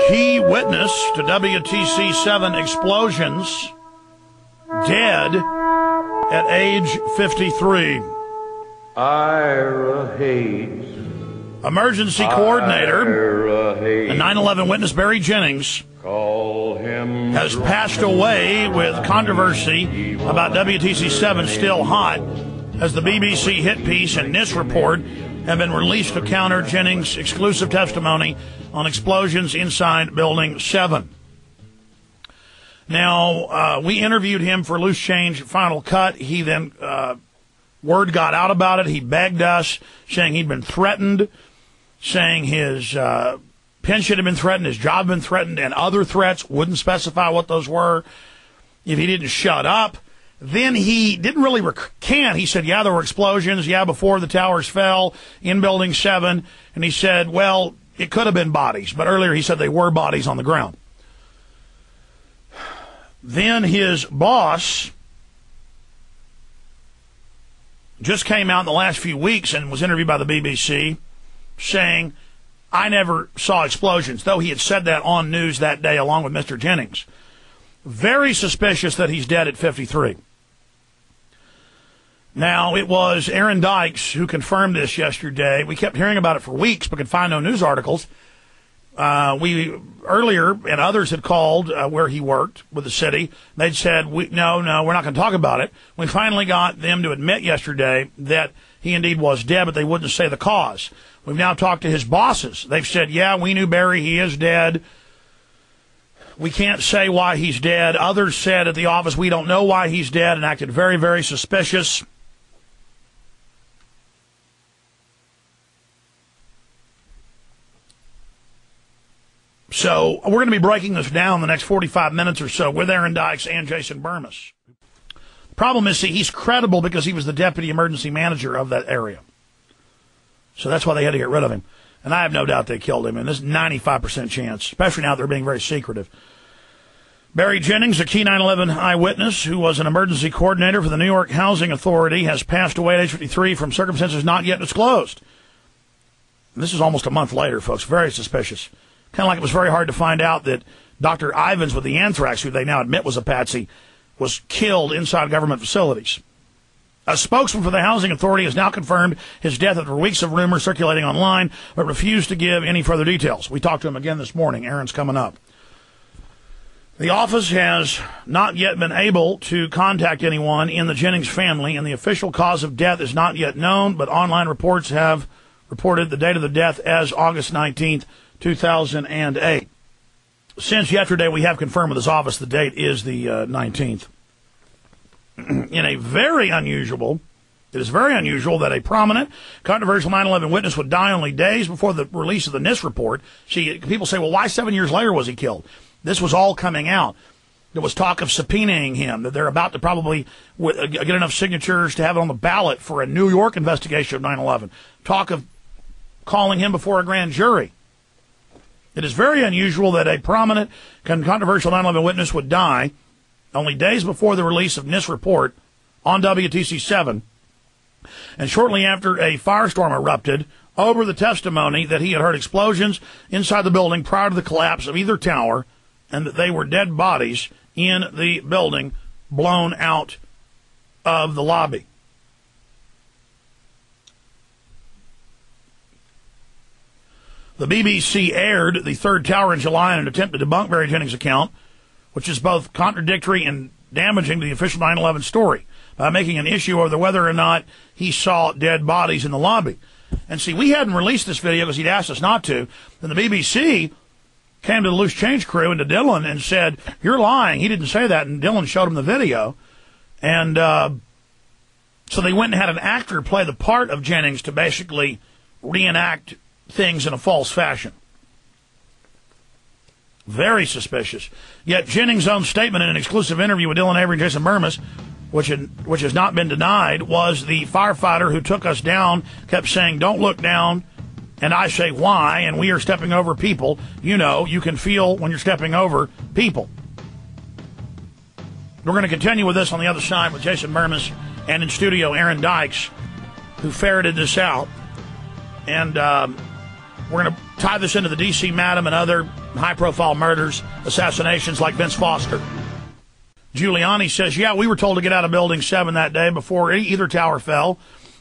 Key witness to WTC 7 explosions, dead at age 53. Ira Hayes. Emergency coordinator, a 9/11 witness, Barry Jennings, has passed away with controversy about WTC 7 still hot, as the BBC hit piece and NIST report have been released to counter Jennings' exclusive testimony on explosions inside Building 7. Now, we interviewed him for Loose Change Final Cut. He then, word got out about it. He begged us, saying he'd been threatened, saying his pension had been threatened, his job had been threatened, and other threats. Wouldn't specify what those were if he didn't shut up. Then he didn't really recant. He said, yeah, there were explosions, yeah, before the towers fell in Building 7. And he said, well, it could have been bodies. But earlier he said they were bodies on the ground. Then his boss just came out in the last few weeks and was interviewed by the BBC saying, I never saw explosions, though he had said that on news that day along with Mr. Jennings. Very suspicious that he's dead at 53. Now, it was Aaron Dykes who confirmed this yesterday. We kept hearing about it for weeks, but could find no news articles. We earlier, and others had called where he worked with the city. They'd said, no, we're not going to talk about it. We finally got them to admit yesterday that he indeed was dead, but they wouldn't say the cause. We've now talked to his bosses. They've said, yeah, we knew Barry. He is dead. We can't say why he's dead. Others said at the office, we don't know why he's dead, and acted very, very suspicious. So we're going to be breaking this down in the next 45 minutes or so with Aaron Dykes and Jason Burmis. The problem is, see, he's credible because he was the deputy emergency manager of that area. So that's why they had to get rid of him. And I have no doubt they killed him, and there's 95% chance, especially now they're being very secretive. Barry Jennings, a key 9/11 eyewitness who was an emergency coordinator for the New York Housing Authority, has passed away at age 53 from circumstances not yet disclosed. And this is almost a month later, folks. Very suspicious. Kind of like it was very hard to find out that Dr. Ivins with the anthrax, who they now admit was a patsy, was killed inside government facilities. A spokesman for the Housing Authority has now confirmed his death after weeks of rumors circulating online, but refused to give any further details. We talked to him again this morning. Aaron's coming up. The office has not yet been able to contact anyone in the Jennings family, and the official cause of death is not yet known, but online reports have reported the date of the death as August 19th, 2008. Since yesterday, we have confirmed with his office the date is the 19th. It is very unusual that a prominent, controversial 9/11 witness would die only days before the release of the NIST report. See, people say, well, why 7 years later was he killed? This was all coming out. There was talk of subpoenaing him, that they're about to probably get enough signatures to have it on the ballot for a New York investigation of 9/11. Talk of calling him before a grand jury. It is very unusual that a prominent, controversial 9/11 witness would die only days before the release of NIST report on WTC 7, and shortly after a firestorm erupted over the testimony that he had heard explosions inside the building prior to the collapse of either tower, and that they were dead bodies in the building blown out of the lobby. The BBC aired the third tower in July in an attempt to debunk Barry Jennings' account, which is both contradictory and damaging to the official 9/11 story, by making an issue over whether or not he saw dead bodies in the lobby. And see, we hadn't released this video because he'd asked us not to. Then the BBC came to the Loose Change crew and to Dylan and said, you're lying. He didn't say that. And Dylan showed him the video. And so they went and had an actor play the part of Jennings to basically reenact things in a false fashion. Very suspicious. Yet Jennings' own statement in an exclusive interview with Dylan Avery and Jason Burmis, which has not been denied, was the firefighter who took us down kept saying, don't look down, and I say why, and we are stepping over people. You know, you can feel when you're stepping over people. We're going to continue with this on the other side with Jason Burmis and in studio Aaron Dykes, who ferreted this out. And We're going to tie this into the D.C. Madam and other high-profile murders, assassinations like Vince Foster. Giuliani says, yeah, we were told to get out of Building 7 that day before either tower fell.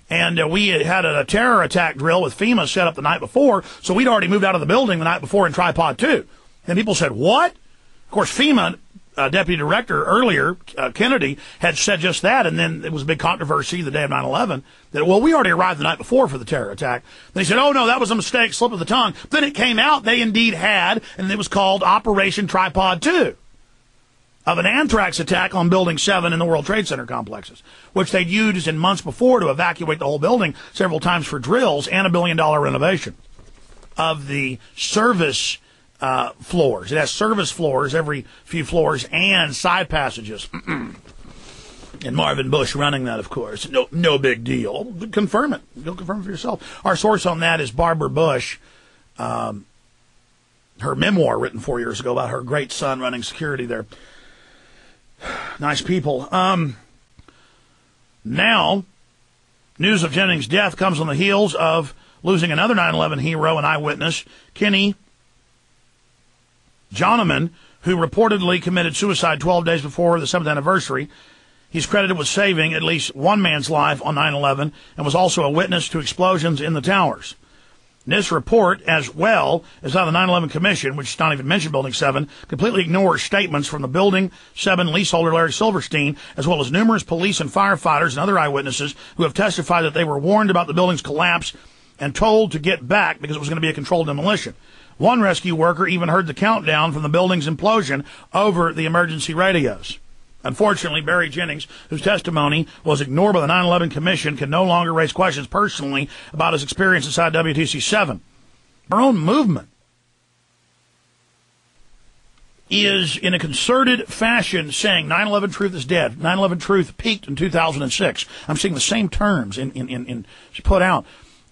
And we had a terror attack drill with FEMA set up the night before, so we'd already moved out of the building the night before in Tripod 2. And people said, what? Of course, FEMA deputy director earlier, Kennedy, had said just that, and then it was a big controversy the day of 9/11 that, well, we already arrived the night before for the terror attack. Then he said, oh, no, that was a mistake, slip of the tongue. Then it came out they indeed had, and it was called Operation Tripod 2. Of an anthrax attack on Building 7 in the World Trade Center complexes, which they'd used in months before to evacuate the whole building several times for drills and $1 billion renovation of the service floors. It has service floors every few floors and side passages. And Marvin Bush running that, of course. No big deal. Confirm it. You'll confirm it for yourself. Our source on that is Barbara Bush. Her memoir written 4 years ago about her great son running security there. Nice people. Now, news of Jennings' death comes on the heels of losing another 9/11 hero and eyewitness, Kenny Johnneman, who reportedly committed suicide 12 days before the 7th anniversary. He's credited with saving at least one man's life on 9/11 and was also a witness to explosions in the towers. This report, as well as how the 9/11 Commission, which does not even mention Building 7, completely ignores statements from the Building 7 leaseholder Larry Silverstein, as well as numerous police and firefighters and other eyewitnesses who have testified that they were warned about the building's collapse and told to get back because it was going to be a controlled demolition. One rescue worker even heard the countdown from the building's implosion over the emergency radios. Unfortunately, Barry Jennings, whose testimony was ignored by the 9/11 Commission, can no longer raise questions personally about his experience inside WTC-7. Our own movement is, in a concerted fashion, saying 9/11 truth is dead. 9/11 truth peaked in 2006. I'm seeing the same terms in put out.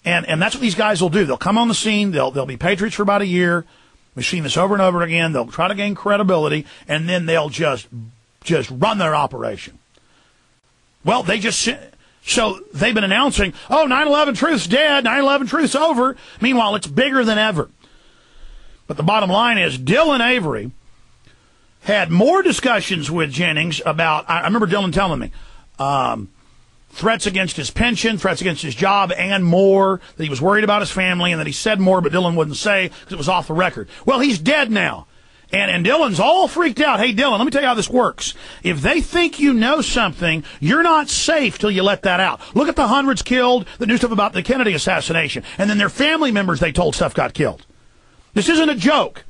And that's what these guys will do. They'll come on the scene. They'll be patriots for about a year. We've seen this over and over again. They'll try to gain credibility, and then they'll just run their operation. Well, so they've been announcing, oh, 9/11 truth's dead, 9/11 truth's over. Meanwhile, it's bigger than ever. But the bottom line is Dylan Avery had more discussions with Jennings about, I remember Dylan telling me, threats against his pension, threats against his job, and more, that he was worried about his family, and that he said more, but Dylan wouldn't say because it was off the record. Well, he's dead now. And Dylan's all freaked out. Hey, Dylan, let me tell you how this works. If they think you know something, you're not safe till you let that out. Look at the hundreds killed that knew stuff about the Kennedy assassination. And then their family members they told stuff got killed. This isn't a joke.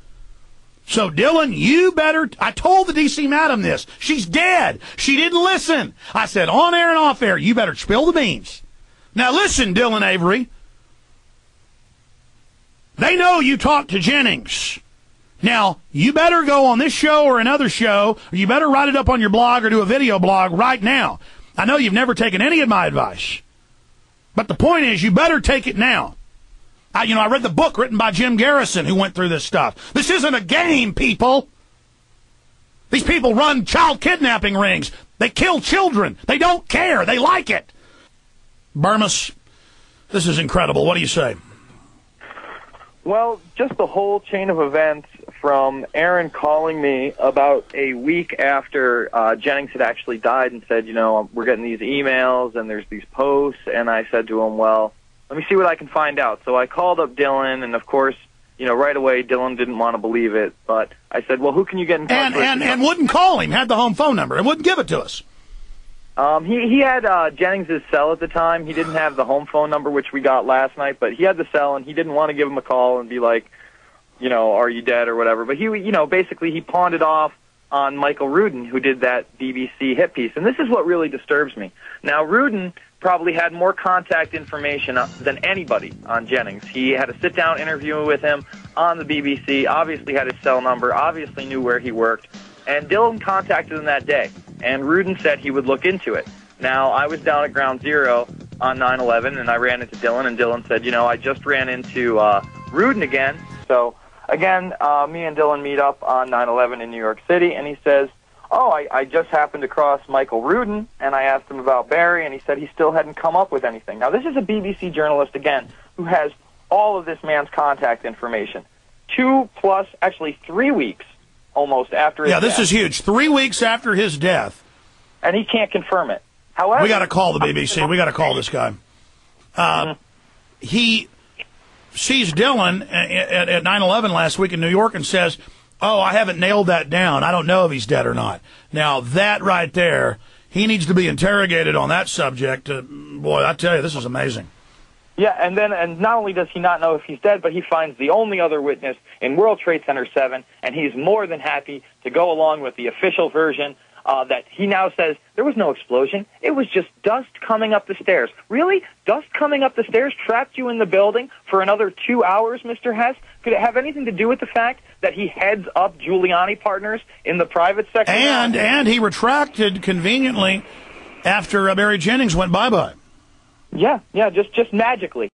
So, Dylan, you better... I told the D.C. Madam this. She's dead. She didn't listen. I said, on air and off air, you better spill the beans. Now, listen, Dylan Avery. They know you talked to Jennings. Now, you better go on this show or another show, or you better write it up on your blog or do a video blog right now. I know you've never taken any of my advice, but the point is you better take it now. I read the book written by Jim Garrison who went through this stuff. This isn't a game, people. These people run child kidnapping rings. They kill children. They don't care. They like it. Burmis, this is incredible. What do you say? Well, just the whole chain of events from Aaron calling me about a week after Jennings had actually died and said, we're getting these emails and there's these posts. And I said to him, well, let me see what I can find out. So I called up Dylan, and of course, right away Dylan didn't want to believe it. But I said, well, who can you get in touch with? And wouldn't call him, had the home phone number, and wouldn't give it to us. He had Jennings' cell at the time. He didn't have the home phone number, which we got last night, but he had the cell, and he didn't want to give him a call and be like, are you dead or whatever. But he, basically he pawned it off on Michael Rudin, who did that BBC hit piece. And this is what really disturbs me. Now, Rudin probably had more contact information than anybody on Jennings. He had a sit-down interview with him on the BBC, obviously had his cell number, obviously knew where he worked. And Dylan contacted him that day, and Rudin said he would look into it. Now, I was down at Ground Zero on 9/11, and I ran into Dylan, and Dylan said, I just ran into Rudin again. So, again, me and Dylan meet up on 9/11 in New York City, and he says, I just happened to cross Michael Rudin, and I asked him about Barry, and he said he still hadn't come up with anything. Now, this is a BBC journalist, again, who has all of this man's contact information. 2 plus, actually 3 weeks almost after his death. Yeah, this is huge. 3 weeks after his death. And he can't confirm it. However, we got to call the BBC. We got to call this guy. He sees Dylan at 9/11 last week in New York and says, "Oh, I haven't nailed that down. I don't know if he's dead or not." Now, that right there, he needs to be interrogated on that subject. Boy, I tell you, this is amazing. Yeah, and not only does he not know if he's dead, but he finds the only other witness in World Trade Center 7, and he's more than happy to go along with the official version that he now says there was no explosion. It was just dust coming up the stairs. Really? Dust coming up the stairs trapped you in the building for another 2 hours, Mr. Hess? Could it have anything to do with the fact that he heads up Giuliani partners in the private sector? And he retracted conveniently after Barry Jennings went bye-bye. Yeah, just magically.